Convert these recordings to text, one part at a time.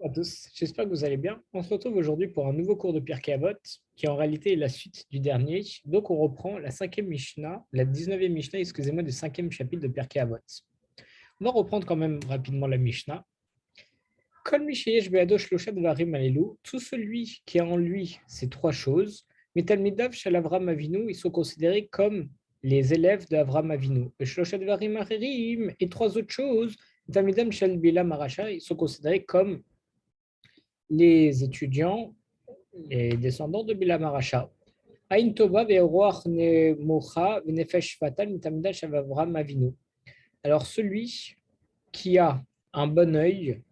À tous, j'espère que vous allez bien. On se retrouve aujourd'hui pour un nouveau cours de Pirkei Avot, qui en réalité est la suite du dernier. Donc on reprend la 5e Mishnah, la 19e Mishnah, excusez-moi, du 5e chapitre de Pirkei Avot. On va reprendre quand même rapidement la Mishnah. Kol mi sheyesh be'ado shlosha dvarim alelu, tout celui qui a en lui ces trois choses, mais talmidav shel Avram Avinu, ils sont considérés comme les élèves d'Avram Avinu. Et shlosha dvarim acherim, et trois autres choses, talmidam shel Bilam Arasha, ils sont considérés comme les étudiants, les descendants de Bilam Aracha. Aïn Tova ve'roach nemocha v'nefesh fatal mitamdash Avram Avinu. Alors celui qui a un œil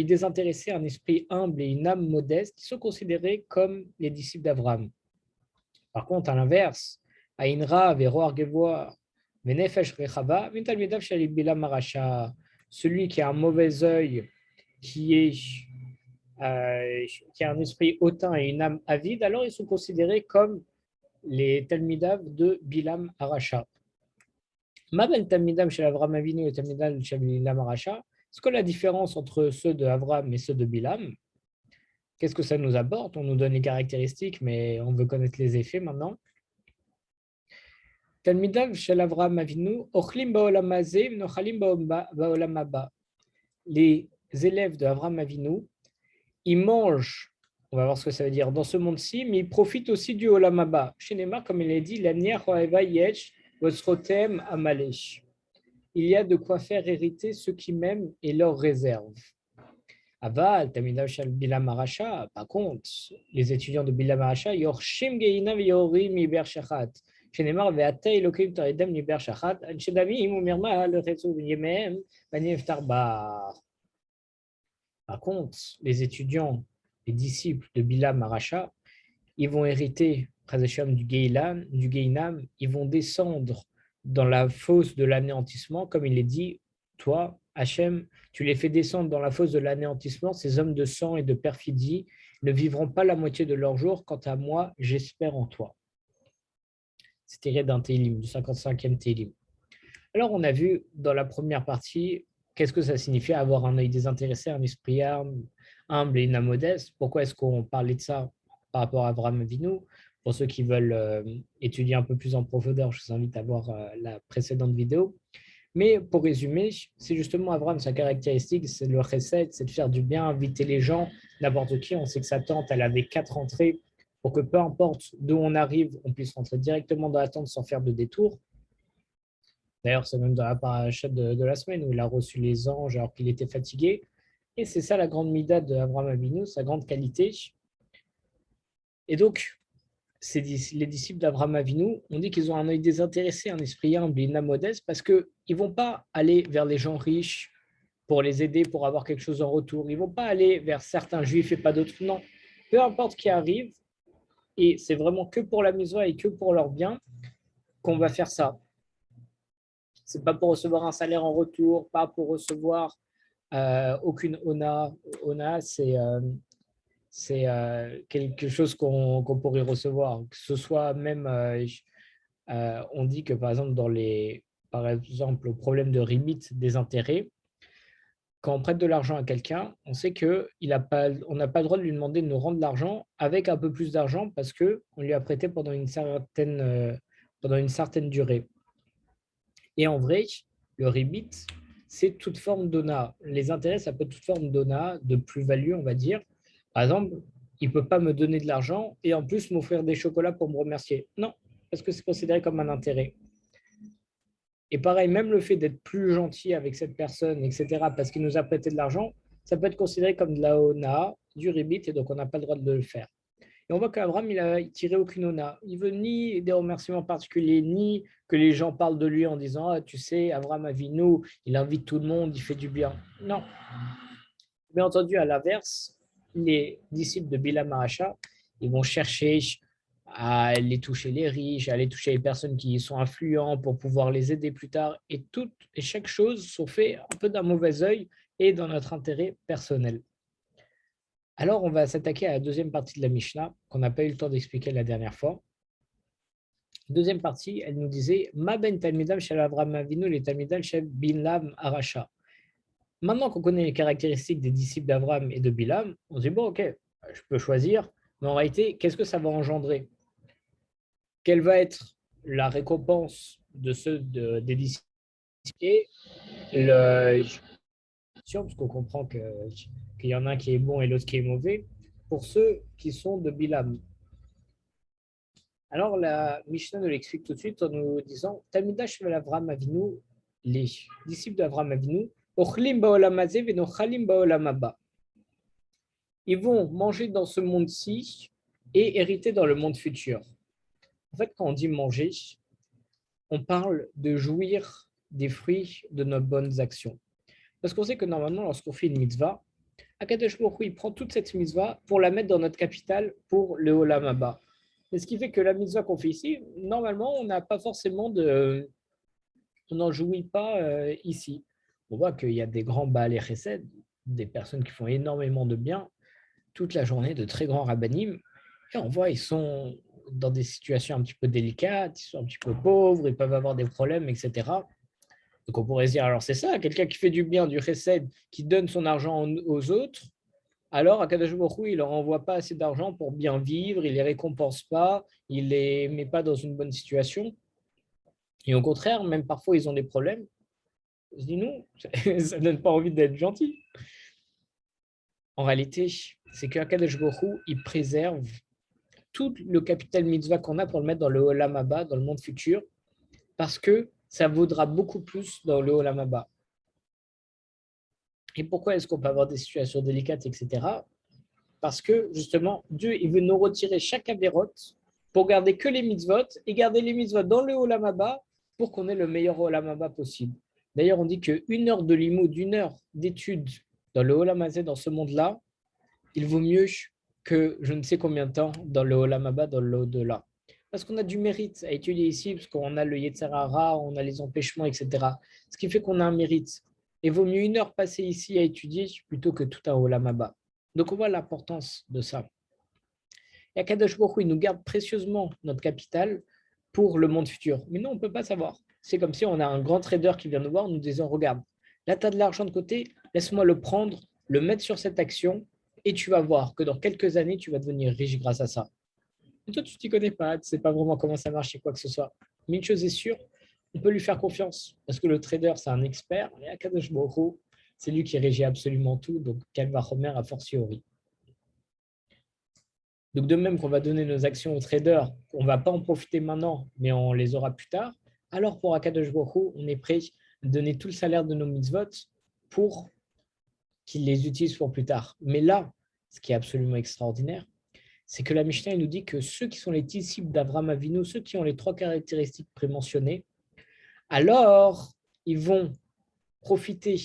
désintéressé, un esprit humble et une âme modeste, ils sont considérés comme les disciples d'Avram. Par contre, à l'inverse, Aïn Ra ve'roach gevoa v'nefesh rechava mitamdash shel Bilam Aracha. Celui qui a un mauvais œil, qui est qui a un esprit hautain et une âme avide, alors ils sont considérés comme les Talmidav de Bilam Aracha. Ma ben Talmidam chez Avram Avinu et Talmidam chez Bilam Aracha, c'est quoi la différence entre ceux de Avram et ceux de Bilam? Qu'est-ce que ça nous apporte? On nous donne les caractéristiques, mais on veut connaître les effets maintenant. Talmidav chez Avram Avinu, Ochlim Baolam Hazeh, Nochalim Baolam Haba. Les élèves de Avram Avinu, ils mangent, on va voir ce que ça veut dire, dans ce monde-ci, mais ils profitent aussi du Olam Haba. Chez Neymar, comme il est dit, il y a de quoi faire hériter ceux qui m'aiment et leur réservent. Aval, Tamidav Shal Bilam Aracha, par contre, les étudiants de Bilam Aracha, Yorshim Geinav Yorim Iber Shachat. Chez Neymar, Veata Elokim Taridem Iber Shachat, Anshedavim Umirma, le Retsu Yemem, Baniev Tarbar. Par contre, les étudiants, les disciples de Bilam Aracha, ils vont hériter du Gehinam, ils vont descendre dans la fosse de l'anéantissement, comme il est dit, toi, Hachem, tu les fais descendre dans la fosse de l'anéantissement, ces hommes de sang et de perfidie ne vivront pas la moitié de leur jour, quant à moi, j'espère en toi. C'est tiré d'un Télim, du 55e Télim. Alors, on a vu dans la première partie qu'est-ce que ça signifie avoir un œil désintéressé, un esprit humble et une âme modeste. Pourquoi est-ce qu'on parlait de ça par rapport à Avraham Avinu? Pour ceux qui veulent étudier un peu plus en profondeur, je vous invite à voir la précédente vidéo. Mais pour résumer, c'est justement Avraham, sa caractéristique, c'est le chesed, c'est de faire du bien, inviter les gens, n'importe qui. On sait que sa tante, elle avait 4 entrées pour que peu importe d'où on arrive, on puisse rentrer directement dans la tente sans faire de détour. D'ailleurs, c'est même dans la paracha de la semaine où il a reçu les anges alors qu'il était fatigué. Et c'est ça la grande mida d'Avraham Avinu, sa grande qualité. Et donc, les disciples d'Avraham Avinu, on dit qu'ils ont un œil désintéressé, un esprit humble et une âme modeste parce qu'ils ne vont pas aller vers les gens riches pour les aider, pour avoir quelque chose en retour. Ils ne vont pas aller vers certains juifs et pas d'autres. Non, peu importe qui arrive, et c'est vraiment que pour la mitzvah et que pour leur bien qu'on va faire ça. Ce n'est pas pour recevoir un salaire en retour, pas pour recevoir aucune ona. Ona, c'est quelque chose qu'on pourrait recevoir. Que ce soit même, on dit que par exemple, par exemple, au problème de limite des intérêts, quand on prête de l'argent à quelqu'un, on sait qu'on n'a pas le droit de lui demander de nous rendre l'argent avec un peu plus d'argent parce qu'on lui a prêté pendant une certaine durée. Et en vrai, le rebit, c'est toute forme d'ONA. Les intérêts, ça peut être toute forme d'ONA, de plus-value, on va dire. Par exemple, il ne peut pas me donner de l'argent et en plus m'offrir des chocolats pour me remercier. Non, parce que c'est considéré comme un intérêt. Et pareil, même le fait d'être plus gentil avec cette personne, etc., parce qu'il nous a prêté de l'argent, ça peut être considéré comme de la ONA, du rebit, et donc on n'a pas le droit de le faire. Et on voit qu'Abraham, il a tiré aucune ona. Il veut ni des remerciements particuliers, ni que les gens parlent de lui en disant ah, tu sais, Abraham Avinu, il invite tout le monde, il fait du bien. Non. Bien entendu, à l'inverse, les disciples de Bilam Aracha, ils vont chercher à aller toucher les riches, à aller toucher les personnes qui sont influents pour pouvoir les aider plus tard. Et chaque chose sont faites un peu d'un mauvais œil et dans notre intérêt personnel. Alors, on va s'attaquer à la deuxième partie de la Mishnah, qu'on n'a pas eu le temps d'expliquer la dernière fois. Deuxième partie, elle nous disait Ma ben talmidam shel Avraham Avinu le talmidam shel Bilam Aracha. Maintenant qu'on connaît les caractéristiques des disciples d'Abraham et de Bilam, on se dit, bon, ok, je peux choisir, mais en réalité, qu'est-ce que ça va engendrer? Quelle va être la récompense de ceux des disciples et le, parce qu'on comprend qu'il y en a un qui est bon et l'autre qui est mauvais, pour ceux qui sont de Bilam. Alors la Mishnah nous l'explique tout de suite en nous disant Talmidash Avram Avinu, les disciples d'Avram Avinu, Ochlim Baolam Hazeh venochalim Baolam Haba. Ils vont manger dans ce monde-ci et hériter dans le monde futur. En fait, quand on dit manger, on parle de jouir des fruits de nos bonnes actions. Parce qu'on sait que normalement, lorsqu'on fait une mitzvah, Akadosh Baruch Hu, il prend toute cette mitzvah pour la mettre dans notre capital pour le Olam Haba. Et ce qui fait que la mitzvah qu'on fait ici, normalement, on n'a pas forcément de. On n'en jouit pas ici. On voit qu'il y a des grands Baal et Chesed, des personnes qui font énormément de bien toute la journée, de très grands rabbanim. Et on voit, ils sont dans des situations un petit peu délicates, ils sont un petit peu pauvres, ils peuvent avoir des problèmes, etc. Donc on pourrait se dire, alors c'est ça, quelqu'un qui fait du bien, du chesed, qui donne son argent aux autres, alors Akadosh Baruch Hu, il leur envoie pas assez d'argent pour bien vivre, il les récompense pas, il les met pas dans une bonne situation. Et au contraire, même parfois ils ont des problèmes. On se dit non, ça donne pas envie d'être gentil. En réalité, c'est qu'Akadosh Baruch Hu, il préserve tout le capital mitzvah qu'on a pour le mettre dans le Olam Haba, dans le monde futur, parce que ça vaudra beaucoup plus dans le Olam Haba. Et pourquoi est-ce qu'on peut avoir des situations délicates, etc. Parce que justement, Dieu il veut nous retirer chaque avérote pour garder que les mitzvot et garder les mitzvot dans le Olam Haba pour qu'on ait le meilleur Olam Haba possible. D'ailleurs, on dit qu'une heure de limoud, une heure d'étude dans le Olam Hazeh, dans ce monde-là, il vaut mieux que je ne sais combien de temps dans le Olam Haba, dans l'au-delà. Parce qu'on a du mérite à étudier ici, parce qu'on a le Yetzer Hara, on a les empêchements, etc. Ce qui fait qu'on a un mérite. Et vaut mieux une heure passée ici à étudier plutôt que tout un Olam Haba. Donc on voit l'importance de ça. Et Akadosh Baruch Hu, il nous garde précieusement notre capital pour le monde futur. Mais non, on ne peut pas savoir. C'est comme si on a un grand trader qui vient nous voir, nous disant, regarde, là tu as de l'argent de côté, laisse-moi le prendre, le mettre sur cette action, et tu vas voir que dans quelques années, tu vas devenir riche grâce à ça. Et toi, tu ne t'y connais pas, tu ne sais pas vraiment comment ça marche et quoi que ce soit. Mais une chose est sûre, on peut lui faire confiance, parce que le trader, c'est un expert, et Akadosh Baruch Hu, c'est lui qui régit absolument tout, donc Kalva Homer a fortiori. Donc de même qu'on va donner nos actions aux traders, on ne va pas en profiter maintenant, mais on les aura plus tard, alors pour Akadosh Baruch Hu, on est prêt à donner tout le salaire de nos mitzvot pour qu'ils les utilisent pour plus tard. Mais là, ce qui est absolument extraordinaire, c'est que la Mishnah nous dit que ceux qui sont les disciples d'Avraham Avinu, ceux qui ont les trois caractéristiques prémentionnées, alors ils vont profiter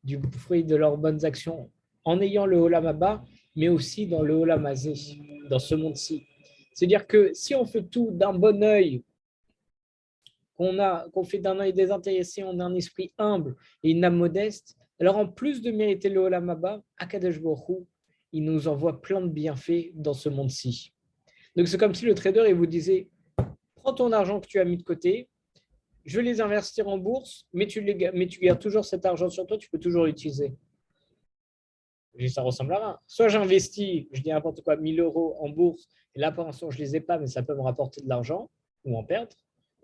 du fruit de leurs bonnes actions en ayant le Olam Haba, mais aussi dans le Olam Hazeh, dans ce monde-ci. C'est-à-dire que si on fait tout d'un bon œil, qu'on fait d'un œil désintéressé, on a un esprit humble et une âme modeste, alors en plus de mériter le Olam Haba, Akadosh Baruch Hu, il nous envoie plein de bienfaits dans ce monde-ci. Donc c'est comme si le trader il vous disait, prends ton argent que tu as mis de côté, je vais les investir en bourse, mais tu gardes toujours cet argent sur toi, tu peux toujours l'utiliser. Ça ressemble à rien. Soit j'investis, je dis n'importe quoi, 1000 euros en bourse, et là pour l'instant je ne les ai pas, mais ça peut me rapporter de l'argent, ou en perdre.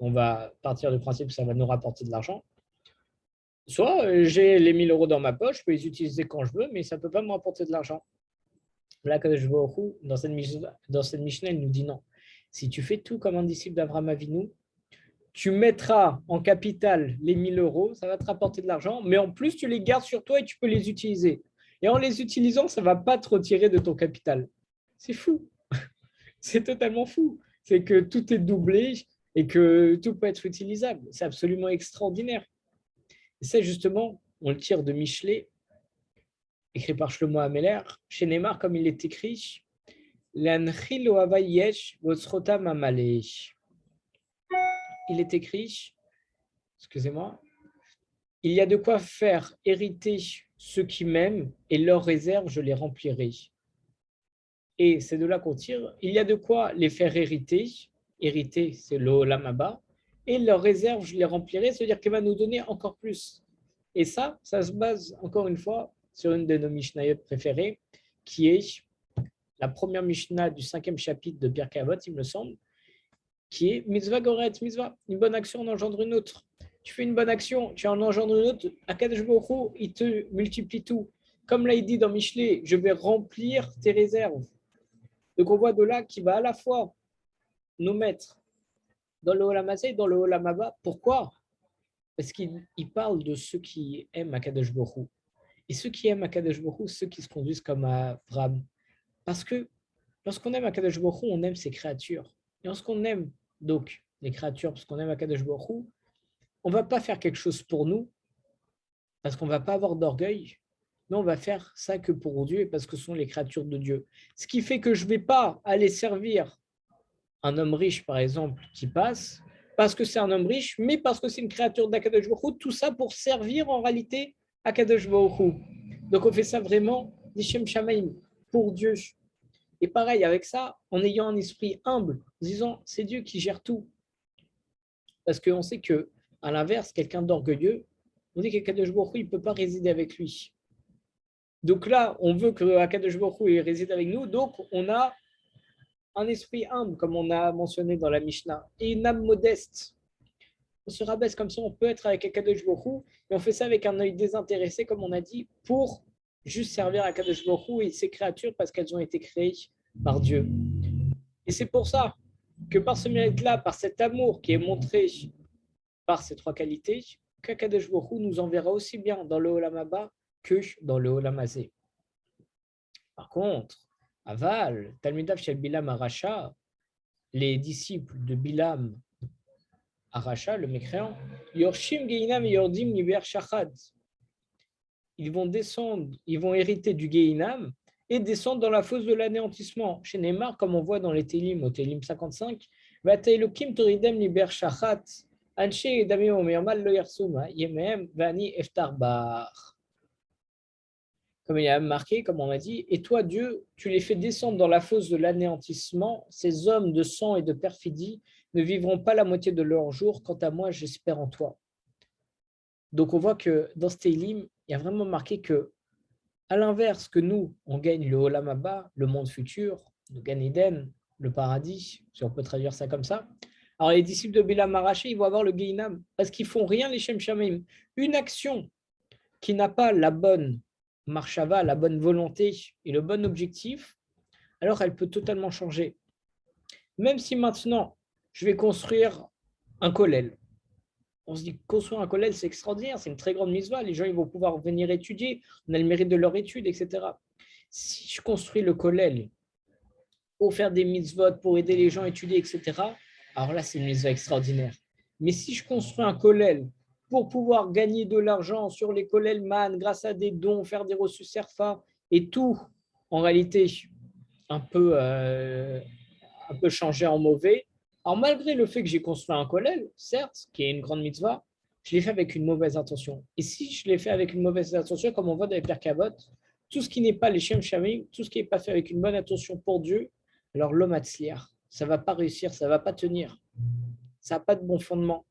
On va partir du principe que ça va nous rapporter de l'argent. Soit j'ai les 1000 euros dans ma poche, je peux les utiliser quand je veux, mais ça ne peut pas me rapporter de l'argent. Là, quand je vois au coup, dans cette Mishnah, il nous dit non. Si tu fais tout comme un disciple d'Avraham Avinu, tu mettras en capital les 1000 euros, ça va te rapporter de l'argent, mais en plus, tu les gardes sur toi et tu peux les utiliser. Et en les utilisant, ça ne va pas te retirer de ton capital. C'est fou. C'est totalement fou. C'est que tout est doublé et que tout peut être utilisable. C'est absolument extraordinaire. Et ça, justement, on le tire de Michelet, écrit par Shlomo Ameler, chez Neymar, comme il est écrit, il est écrit, excusez-moi, il y a de quoi faire hériter ceux qui m'aiment et leurs réserves, je les remplirai. Et c'est de là qu'on tire, il y a de quoi les faire hériter, hériter c'est le Olam Haba, et leurs réserves, je les remplirai, c'est-à-dire qu'il va nous donner encore plus. Et ça se base encore une fois sur une de nos Mishnayot préférées, qui est la première Mishnah du 5e chapitre de Pirkei Avot, il me semble, qui est mitzvah goret mitzvah. Une bonne action en engendre une autre. Tu fais une bonne action, tu en engendres une autre, Akadosh Baruch Hu, il te multiplie tout. Comme l'a dit dans Michelet, je vais remplir tes réserves. Donc on voit de là qu'il va à la fois nous mettre dans le Olam Hazé et dans le Olam Haba. Pourquoi? Parce qu'il parle de ceux qui aiment Akadosh Baruch Hu. Et ceux qui aiment Akadosh Baruch Hu, ceux qui se conduisent comme Abraham. Parce que lorsqu'on aime Akadosh Baruch Hu, on aime ses créatures. Et lorsqu'on aime donc les créatures, parce qu'on aime Akadosh Baruch Hu, on ne va pas faire quelque chose pour nous, parce qu'on ne va pas avoir d'orgueil, mais on va faire ça que pour Dieu et parce que ce sont les créatures de Dieu. Ce qui fait que je ne vais pas aller servir un homme riche, par exemple, qui passe, parce que c'est un homme riche, mais parce que c'est une créature d'Akadosh Baruch Hu, tout ça pour servir en réalité Akadosh Baruch Hu. Donc on fait ça vraiment Lishem Shamaim, pour Dieu. Et pareil avec ça, en ayant un esprit humble, en disant c'est Dieu qui gère tout. Parce qu'on sait que, à l'inverse, quelqu'un d'orgueilleux, on dit qu'Akadosh Baruch Hu, il ne peut pas résider avec lui. Donc là, on veut que Akadosh Baruch Hu réside avec nous, donc on a un esprit humble, comme on a mentionné dans la Mishnah, et une âme modeste. On se rabaisse comme ça, on peut être avec Akadosh Baruch Hu, et on fait ça avec un œil désintéressé, comme on a dit, pour juste servir Akadosh Baruch Hu et ses créatures parce qu'elles ont été créées par Dieu. Et c'est pour ça que par ce mérite-là, par cet amour qui est montré par ces trois qualités, qu'Akadosh Baruch Hu nous enverra aussi bien dans le Olam Haba que dans le Olam Hazé. Par contre, Aval, Talmidav Shel Bilam Aracha, les disciples de Bilam Aracha, le mécréant, Yorshim Geinam et Yordim Niber Shachad. Ils vont descendre, ils vont hériter du Geinam et descendre dans la fosse de l'anéantissement. Chez Neymar, comme on voit dans les Télim, au Télim 55, Vatailokim Toridem Niber Shachat, Anche et Damim Omermal Lo Yersuma, Yemehem Vani Eftar Bar. Comme il y a marqué, comme on a dit, et toi, Dieu, tu les fais descendre dans la fosse de l'anéantissement. Ces hommes de sang et de perfidie ne vivront pas la moitié de leur jour. Quant à moi, j'espère en toi. Donc, on voit que dans ce Télim, il y a vraiment marqué que, à l'inverse que nous, on gagne le Olam Haba, le monde futur, le Gan Eden, le paradis, si on peut traduire ça comme ça. Alors, les disciples de Bilam Araché, ils vont avoir le Geinam parce qu'ils font rien les Shem Shamim. Une action qui n'a pas la bonne marshava, la bonne volonté et le bon objectif, alors elle peut totalement changer. Même si maintenant, je vais construire un kollel. On se dit construire un kollel, c'est extraordinaire, c'est une très grande mitzvah, les gens ils vont pouvoir venir étudier, on a le mérite de leur étude, etc. Si je construis le kollel pour faire des mitzvot, pour aider les gens à étudier, etc., alors là, c'est une mitzvah extraordinaire. Mais si je construis un kollel pour pouvoir gagner de l'argent sur les kollel man, grâce à des dons, faire des reçus serfa, et tout, en réalité, un peu changé en mauvais. Alors, malgré le fait que j'ai construit un kollel, certes, qui est une grande mitzvah, je l'ai fait avec une mauvaise intention. Et si je l'ai fait avec une mauvaise intention, comme on voit dans les Pirkei Avot, tout ce qui n'est pas les Shem Shamim, tout ce qui n'est pas fait avec une bonne intention pour Dieu, alors l'homme atzliar, ça ne va pas réussir, ça ne va pas tenir. Ça n'a pas de bon fondement.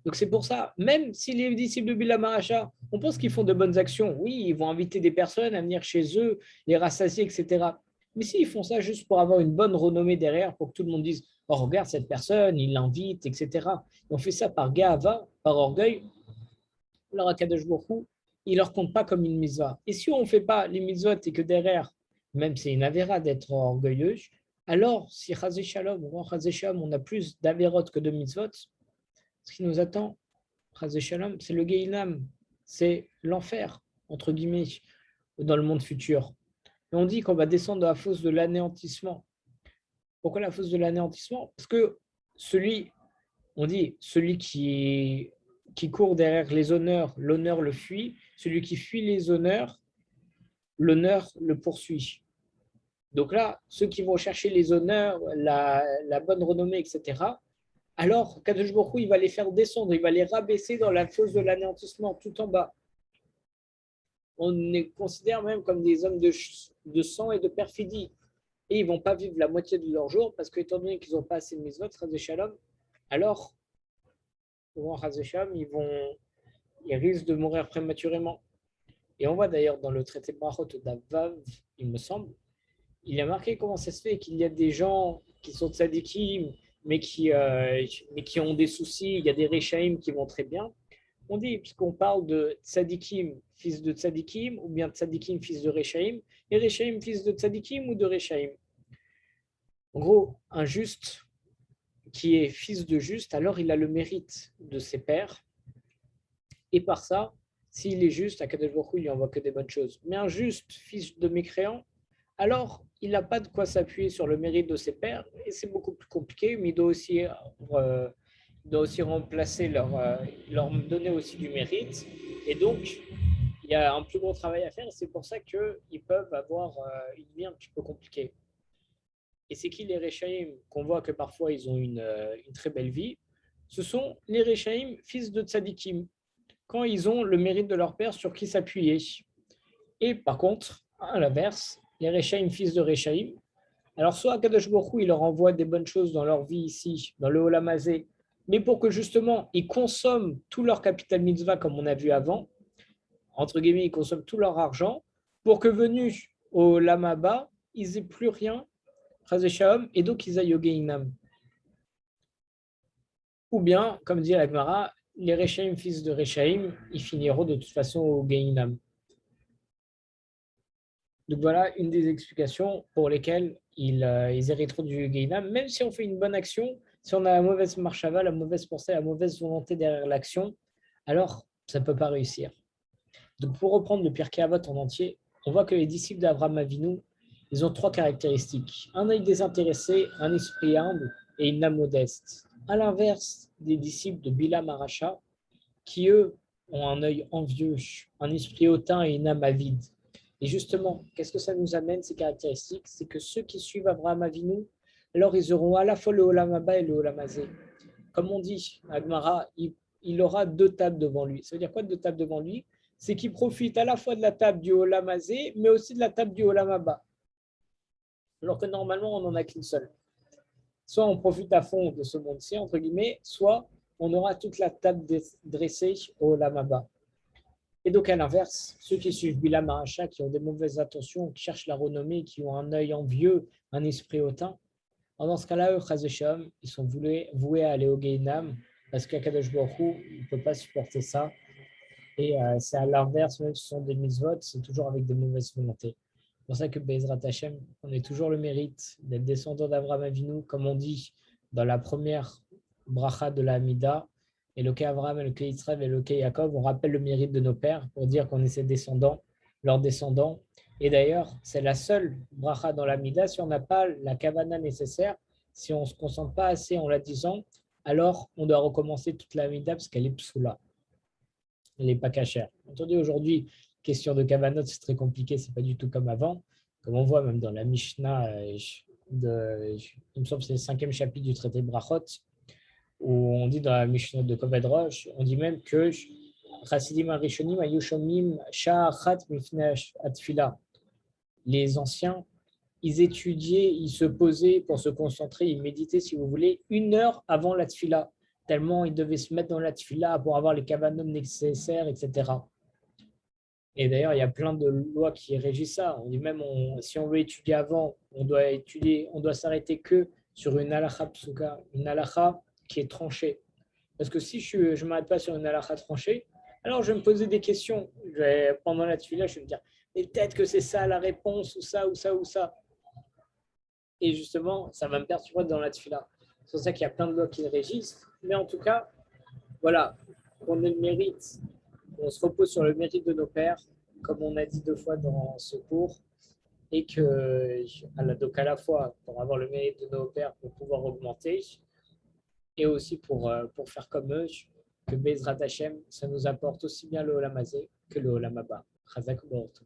Donc c'est pour ça, même si les disciples de Bilam Aracha, on pense qu'ils font de bonnes actions, oui, ils vont inviter des personnes à venir chez eux, les rassasier, etc. Mais s'ils font ça juste pour avoir une bonne renommée derrière, pour que tout le monde dise, oh regarde cette personne, il l'invite, etc. Et on fait ça par ga'ava, par orgueil, alors Akadosh Baruch Hu, il ne leur compte pas comme une mitzvah. Et si on ne fait pas les mitzvot et que derrière, même c'est une avéra d'être orgueilleux, alors si Chazé Shalom, on a plus d'avérotes que de mitzvot, ce qui nous attend, Chazé Shalom, c'est le Geinam, c'est l'enfer, entre guillemets, dans le monde futur. Et on dit qu'on va descendre dans la fosse de l'anéantissement. Pourquoi la fosse de l'anéantissement? Parce que on dit, celui qui court derrière les honneurs, l'honneur le fuit. Celui qui fuit les honneurs, l'honneur le poursuit. Donc là, ceux qui vont chercher les honneurs, la bonne renommée, etc., alors Kadosh Baruch Hu, il va les faire descendre, il va les rabaisser dans la fosse de l'anéantissement, tout en bas. On les considère même comme des hommes de sang et de perfidie. Et ils ne vont pas vivre la moitié de leur jour parce qu'étant donné qu'ils n'ont pas assez de mitzvot, Chas Shalom, alors, ils ils risquent de mourir prématurément. Et on voit d'ailleurs dans le traité Brachot d'Avav, il me semble, il a marqué comment ça se fait qu'il y a des gens qui sont tzadikim, mais qui ont des soucis, il y a des rechaim qui vont très bien. On dit, puisqu'on parle de tzadikim, fils de tzadikim, ou bien tzadikim, fils de rechaim, et rechaim, fils de tzadikim ou de rechaim. En gros, un juste qui est fils de juste, alors il a le mérite de ses pères, et par ça, s'il est juste, Akadosh Baruch Hu, il lui envoie que des bonnes choses. Mais un juste fils de mécréant, alors il n'a pas de quoi s'appuyer sur le mérite de ses pères, et c'est beaucoup plus compliqué, mais il doit aussi remplacer leur donner aussi du mérite, et donc il y a un plus gros travail à faire, et c'est pour ça qu'ils peuvent avoir une vie un petit peu compliquée. Et c'est qui les Rechaim qu'on voit que parfois ils ont une très belle vie? Ce sont les Rechaim, fils de Tzadikim, quand ils ont le mérite de leur père sur qui s'appuyer. Et par contre, à l'inverse, les Rechaim, fils de Rechaim, alors soit Akadosh Baruch Hu, il leur envoie des bonnes choses dans leur vie ici, dans le Olam Hazé, mais pour que justement ils consomment tout leur capital mitzvah comme on a vu avant, entre guillemets, ils consomment tout leur argent, pour que venus au Olam Haba, ils n'aient plus rien, et donc ils aillent au Gehinam. Ou bien, comme dit la Gemara, les Rechaim, fils de Rechaim, ils finiront de toute façon au Gehinam. Donc voilà une des explications pour lesquelles ils hériteront du Gehinam, même si on fait une bonne action, si on a la mauvaise marchava, la mauvaise pensée, la mauvaise volonté derrière l'action, alors ça ne peut pas réussir. Donc pour reprendre le Pirkei Avot en entier, on voit que les disciples d'Abraham Avinu, ils ont trois caractéristiques. Un œil désintéressé, un esprit humble et une âme modeste. À l'inverse des disciples de Bilam Aracha, qui eux ont un œil envieux, un esprit hautain et une âme avide. Et justement, qu'est-ce que ça nous amène, ces caractéristiques? C'est que ceux qui suivent Abraham Avinu, alors ils auront à la fois le Olam Haba et le Olam Hazé. Comme on dit, Agmara, il aura deux tables devant lui. Ça veut dire quoi deux tables devant lui? C'est qu'il profite à la fois de la table du Olam Hazé, mais aussi de la table du Olam Haba. Alors que normalement, on n'en a qu'une seule. Soit on profite à fond de ce monde-ci, entre guillemets, soit on aura toute la table dressée au Olam Haba. Et donc, à l'inverse, ceux qui suivent Bilam Aracha, qui ont des mauvaises intentions, qui cherchent la renommée, qui ont un œil envieux, un esprit hautain, dans ce cas-là, eux, Chaz v'Shalom, ils sont voués à aller au Gehinam, parce qu'Akadosh Baruch Hu, il ne peut pas supporter ça. Et c'est à l'inverse, même si ce sont des mitzvot, c'est toujours avec des mauvaises volontés. C'est pour ça que Bezrat Hashem, on a toujours le mérite d'être descendant d'Avraham Avinu, comme on dit dans la première bracha de la Hamida, Eloké Avraham, Eloké Yitzhak, Eloké Yaakov, on rappelle le mérite de nos pères pour dire qu'on est ses descendants, leurs descendants. Et d'ailleurs, c'est la seule bracha dans la Hamida, si on n'a pas la kavana nécessaire, si on ne se concentre pas assez en la disant, alors on doit recommencer toute la Hamida parce qu'elle est psoula. Elle n'est pas cachère. Entendu, aujourd'hui, question de kavanot, c'est très compliqué, c'est pas du tout comme avant. Comme on voit même dans la Mishnah, il me semble que c'est le 5e chapitre du traité de Brachot, où on dit dans la Mishnah de Koved Rosh, on dit même que Chassidim Arishonim Ayushomim Sha'achat Mifnei Atfila. Les anciens, ils étudiaient, ils se posaient pour se concentrer, ils méditaient, si vous voulez, 1 heure avant la tfila, tellement ils devaient se mettre dans la tfila pour avoir les kavanom nécessaires, etc. Et d'ailleurs, il y a plein de lois qui régissent ça. On dit même, si on veut étudier avant, on doit s'arrêter que sur une halakha psuka, une halakha qui est tranchée. Parce que si je ne m'arrête pas sur une halakha tranchée, alors je vais me poser des questions. Pendant la tfila, je vais me dire, mais peut-être que c'est ça la réponse, ou ça, ou ça, ou ça. Et justement, ça va me perturber dans la tfila. C'est pour ça qu'il y a plein de lois qui le régissent. Mais en tout cas, voilà, on ait le mérite, on se repose sur le mérite de nos pères, comme on a dit 2 fois dans ce cours, et que, donc à la fois pour avoir le mérite de nos pères pour pouvoir augmenter, et aussi pour faire comme eux, que Bezrat Hashem, ça nous apporte aussi bien le Olam Hazé que le Olam Haba. Chazak U'Baruch.